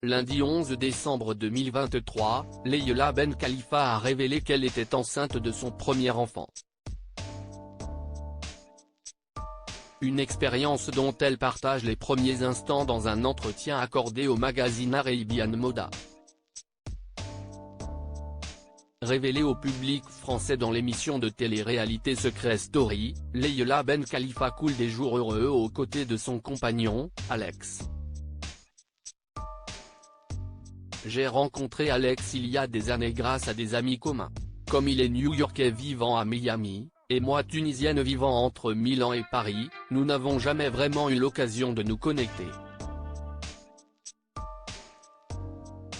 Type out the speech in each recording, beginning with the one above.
Lundi 11 décembre 2023, Leïla Ben Khalifa a révélé qu'elle était enceinte de son premier enfant. Une expérience dont elle partage les premiers instants dans un entretien accordé au magazine Arabian Moda. Révélée au public français dans l'émission de télé-réalité Secret Story, Leïla Ben Khalifa coule des jours heureux aux côtés de son compagnon, Alex. J'ai rencontré Alex il y a des années grâce à des amis communs. Comme il est New-Yorkais vivant à Miami, et moi tunisienne vivant entre Milan et Paris, nous n'avons jamais vraiment eu l'occasion de nous connecter.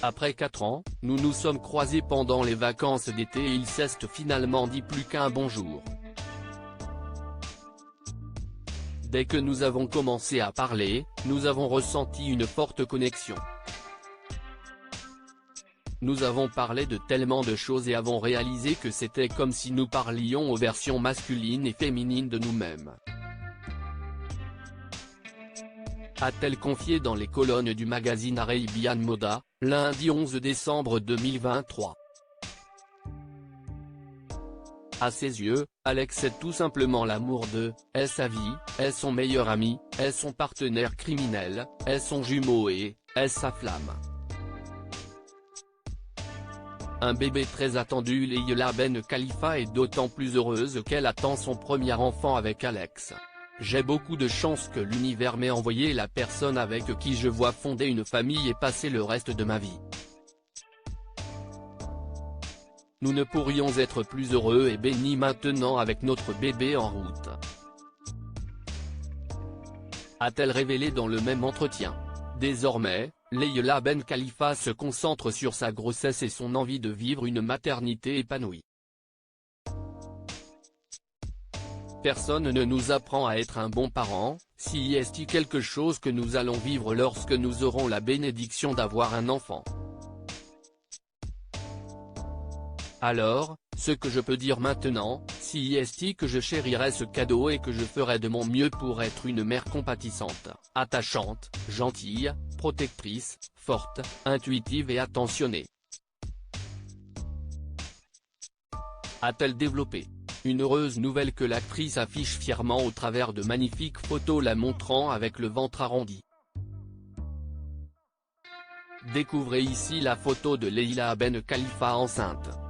Après 4 ans, nous nous sommes croisés pendant les vacances d'été et il s'est finalement dit plus qu'un bonjour. Dès que nous avons commencé à parler, nous avons ressenti une forte connexion. Nous avons parlé de tellement de choses et avons réalisé que c'était comme si nous parlions aux versions masculines et féminines de nous-mêmes. A-t-elle confié dans les colonnes du magazine Arabian Moda, lundi 11 décembre 2023. À ses yeux, Alex est tout simplement l'amour de, est sa vie, est son meilleur ami, est son partenaire criminel, est son jumeau et, est sa flamme. Un bébé très attendu. Leïla Ben Khalifa est d'autant plus heureuse qu'elle attend son premier enfant avec Alex. J'ai beaucoup de chance que l'univers m'ait envoyé la personne avec qui je vois fonder une famille et passer le reste de ma vie. Nous ne pourrions être plus heureux et bénis maintenant avec notre bébé en route. A-t-elle révélé dans le même entretien. Désormais, Leïla Ben Khalifa se concentre sur sa grossesse et son envie de vivre une maternité épanouie. Personne ne nous apprend à être un bon parent, si est-il quelque chose que nous allons vivre lorsque nous aurons la bénédiction d'avoir un enfant. Alors, ce que je peux dire maintenant, si est que je chérirai ce cadeau et que je ferai de mon mieux pour être une mère compatissante, attachante, gentille, protectrice, forte, intuitive et attentionnée. A-t-elle développé. Une heureuse nouvelle que l'actrice affiche fièrement au travers de magnifiques photos la montrant avec le ventre arrondi. Découvrez ici la photo de Leïla Ben Khalifa enceinte.